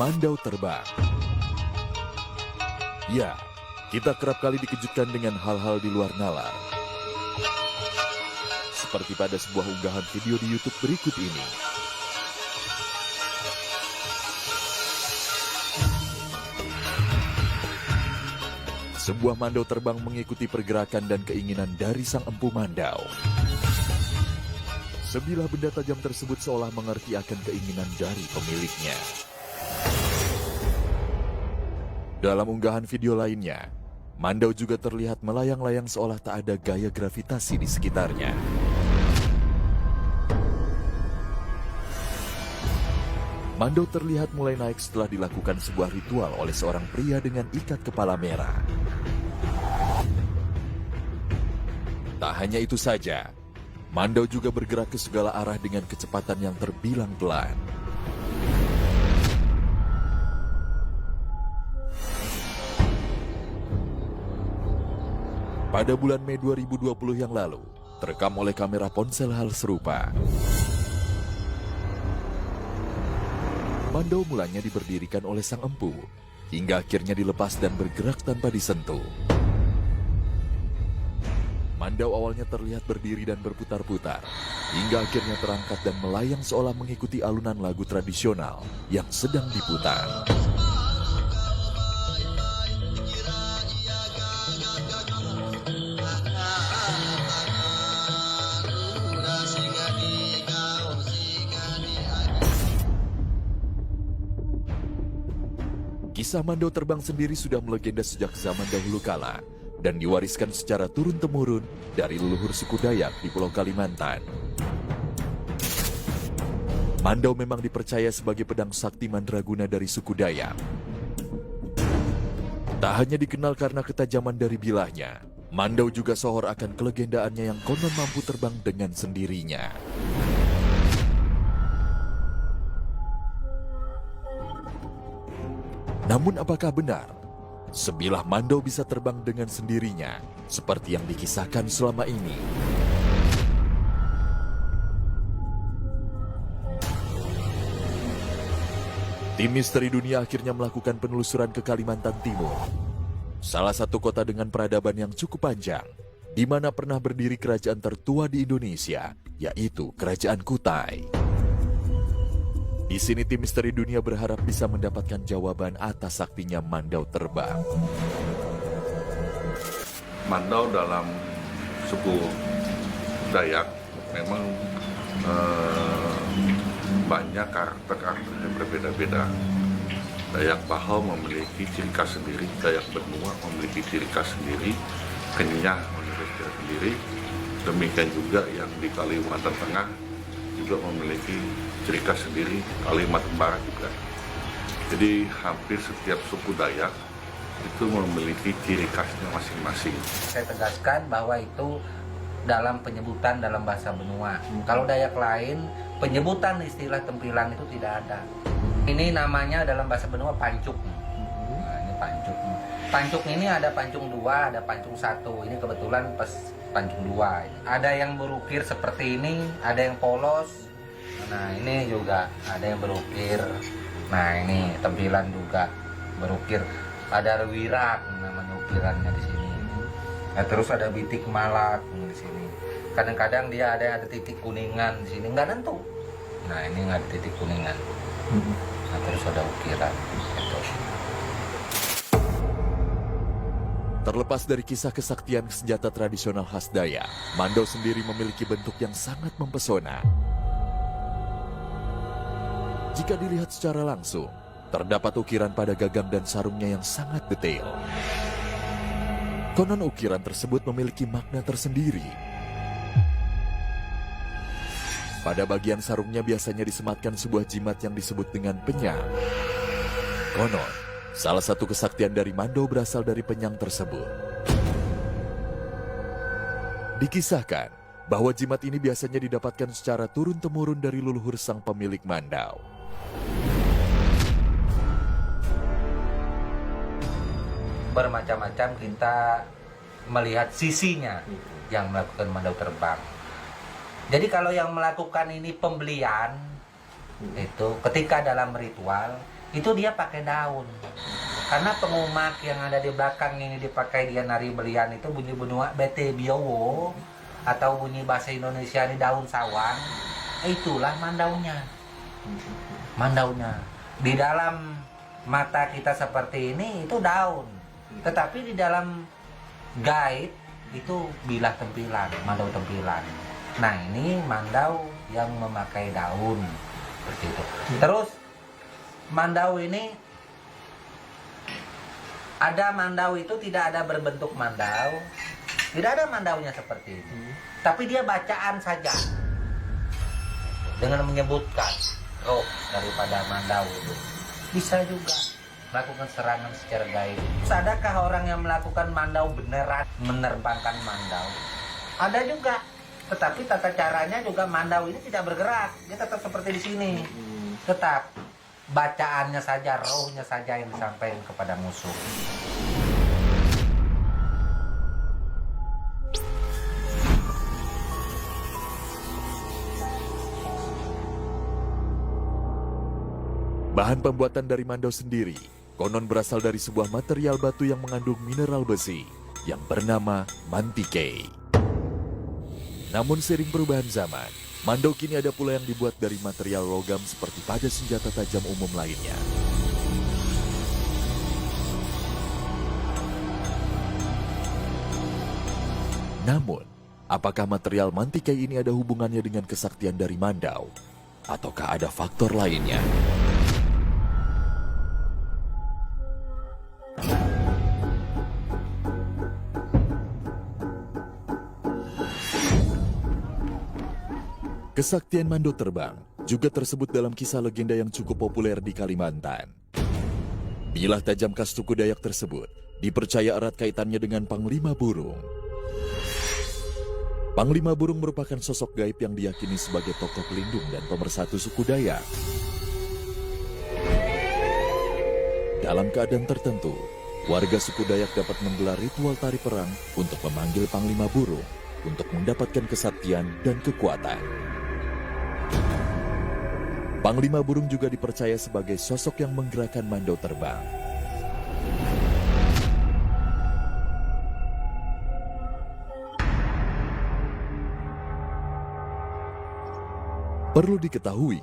Mandau terbang. Ya, kita kerap kali dikejutkan dengan hal-hal di luar nalar. Seperti pada sebuah unggahan video di YouTube berikut ini. Sebuah mandau terbang mengikuti pergerakan dan keinginan dari sang empu mandau. Sebilah benda tajam tersebut seolah mengerti akan keinginan dari pemiliknya. Dalam unggahan video lainnya, mandau juga terlihat melayang-layang seolah tak ada gaya gravitasi di sekitarnya. Mandau terlihat mulai naik setelah dilakukan sebuah ritual oleh seorang pria dengan ikat kepala merah. Tak hanya itu saja, mandau juga bergerak ke segala arah dengan kecepatan yang terbilang pelan. Pada bulan Mei 2020 yang lalu, terekam oleh kamera ponsel hal serupa. Mandau mulanya diberdirikan oleh sang empu, hingga akhirnya dilepas dan bergerak tanpa disentuh. Mandau awalnya terlihat berdiri dan berputar-putar, hingga akhirnya terangkat dan melayang seolah mengikuti alunan lagu tradisional yang sedang diputar. Kisah mandau terbang sendiri sudah melegenda sejak zaman dahulu kala dan diwariskan secara turun-temurun dari leluhur suku Dayak di Pulau Kalimantan. Mandau memang dipercaya sebagai pedang sakti mandraguna dari suku Dayak. Tak hanya dikenal karena ketajaman dari bilahnya, mandau juga sohor akan kelegendaannya yang konon mampu terbang dengan sendirinya. Namun apakah benar sebilah mandau bisa terbang dengan sendirinya seperti yang dikisahkan selama ini? Tim Misteri Dunia akhirnya melakukan penelusuran ke Kalimantan Timur, salah satu kota dengan peradaban yang cukup panjang, di mana pernah berdiri kerajaan tertua di Indonesia, yaitu Kerajaan Kutai. Di sini tim Misteri Dunia berharap bisa mendapatkan jawaban atas saktinya mandau terbang. Mandau dalam suku Dayak memang banyak karakter-karakter yang berbeda-beda. Dayak Baho memiliki ciri khas sendiri, Dayak Benua memiliki ciri khas sendiri, Kenyah memiliki ciri khas sendiri. Demikian juga yang di Kalimantan Tengah juga memiliki ciri khas sendiri, Kalimantan Barat juga. Jadi hampir setiap suku Dayak itu memiliki ciri khasnya masing-masing. Saya tegaskan bahwa itu dalam penyebutan dalam bahasa Benua. Kalau Dayak lain, penyebutan istilah tempilan itu tidak ada. Ini namanya dalam bahasa Benua pancuk. Nah, ini pancuk. Pancuk ini ada pancung 2, ada pancung 1. Ini kebetulan pas pancung 2. Ada yang berukir seperti ini, ada yang polos. Nah, ini juga ada yang berukir. Nah, ini tempilan juga berukir. Ada wirak namanya ukirannya di sini. Nah, terus ada bitik malak di sini. Kadang-kadang dia ada titik kuningan di sini, nggak nentu. Nah, ini nggak ada titik kuningan. Nah, terus ada ukiran. Gitu. Terlepas dari kisah kesaktian senjata tradisional khas Dayak, mandau sendiri memiliki bentuk yang sangat mempesona. Jika dilihat secara langsung, terdapat ukiran pada gagang dan sarungnya yang sangat detail. Konon ukiran tersebut memiliki makna tersendiri. Pada bagian sarungnya biasanya disematkan sebuah jimat yang disebut dengan penyang. Konon, salah satu kesaktian dari mandau berasal dari penyang tersebut. Dikisahkan bahwa jimat ini biasanya didapatkan secara turun-temurun dari leluhur sang pemilik mandau. Bermacam-macam kita melihat sisinya yang melakukan mandau terbang. Jadi kalau yang melakukan ini pembelian itu ketika dalam ritual itu dia pakai daun. Karena pengumak yang ada di belakang ini dipakai dia nari belian itu bunyi benua bete biowo atau bunyi bahasa Indonesia ini daun sawan, itulah mandaunya. Mandaunya di dalam mata kita seperti ini itu daun, tetapi di dalam gaib itu bilah tempilan, mandau tempilan. Nah ini mandau yang memakai daun seperti itu. Terus mandau ini ada mandau itu tidak ada berbentuk mandau, tidak ada mandaunya seperti ini, tapi dia bacaan saja dengan menyebutkan roh daripada mandau itu. Bisa juga melakukan serangan secara gaib. Adakah orang yang melakukan mandau beneran menerbangkan mandau? Ada juga, tetapi tata caranya juga mandau ini tidak bergerak, dia tetap seperti di sini. Tetap bacaannya saja, rohnya saja yang disampaikan kepada musuh. Bahan pembuatan dari mandau sendiri konon berasal dari sebuah material batu yang mengandung mineral besi yang bernama mantikei. Namun seiring perubahan zaman, mandau kini ada pula yang dibuat dari material logam seperti pada senjata tajam umum lainnya. Namun, apakah material mantikei ini ada hubungannya dengan kesaktian dari mandau? Ataukah ada faktor lainnya? Kesaktian mandau terbang juga tersebut dalam kisah legenda yang cukup populer di Kalimantan. Bilah tajam khas suku Dayak tersebut dipercaya erat kaitannya dengan Panglima Burung. Panglima Burung merupakan sosok gaib yang diyakini sebagai tokoh pelindung dan pemersatu suku Dayak. Dalam keadaan tertentu, warga suku Dayak dapat menggelar ritual tari perang untuk memanggil Panglima Burung untuk mendapatkan kesaktian dan kekuatan. Panglima Burung juga dipercaya sebagai sosok yang menggerakkan mandau terbang. Perlu diketahui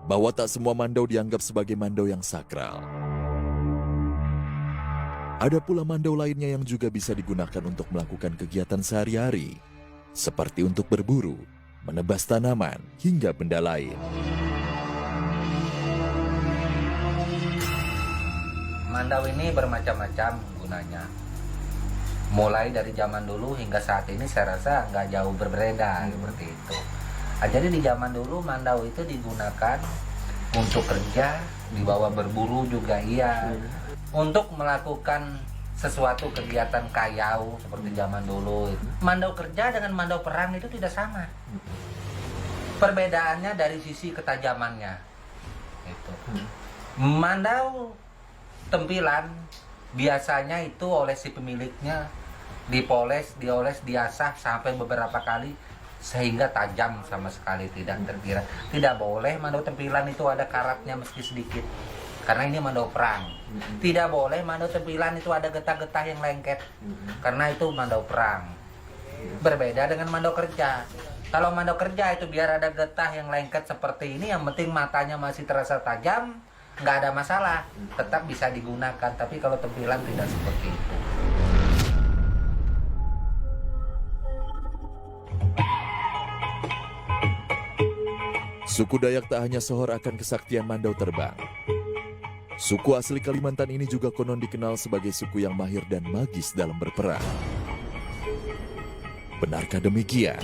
bahwa tak semua mandau dianggap sebagai mandau yang sakral. Ada pula mandau lainnya yang juga bisa digunakan untuk melakukan kegiatan sehari-hari, seperti untuk berburu, menebas tanaman, hingga benda lain. Mandau ini bermacam-macam gunanya. Mulai dari zaman dulu hingga saat ini saya rasa nggak jauh berbeda seperti itu. Jadi di zaman dulu mandau itu digunakan untuk kerja, dibawa berburu juga iya. Untuk melakukan sesuatu kegiatan kayau seperti zaman dulu. Mandau kerja dengan mandau perang itu tidak sama. Perbedaannya dari sisi ketajamannya. Itu. Mandau tempilan biasanya itu oleh si pemiliknya dipoles, dioles, diasah sampai beberapa kali sehingga tajam sama sekali tidak terkira. Tidak boleh mandau tempilan itu ada karatnya meski sedikit, karena ini mandau perang. Tidak boleh mandau tempilan itu ada getah-getah yang lengket, karena itu mandau perang. Berbeda dengan mandau kerja. Kalau mandau kerja itu biar ada getah yang lengket seperti ini, yang penting matanya masih terasa tajam, nggak ada masalah, tetap bisa digunakan. Tapi kalau tempilan tidak seperti itu. Suku Dayak tak hanya sohor akan kesaktian mandau terbang. Suku asli Kalimantan ini juga konon dikenal sebagai suku yang mahir dan magis dalam berperang. Benarkah demikian?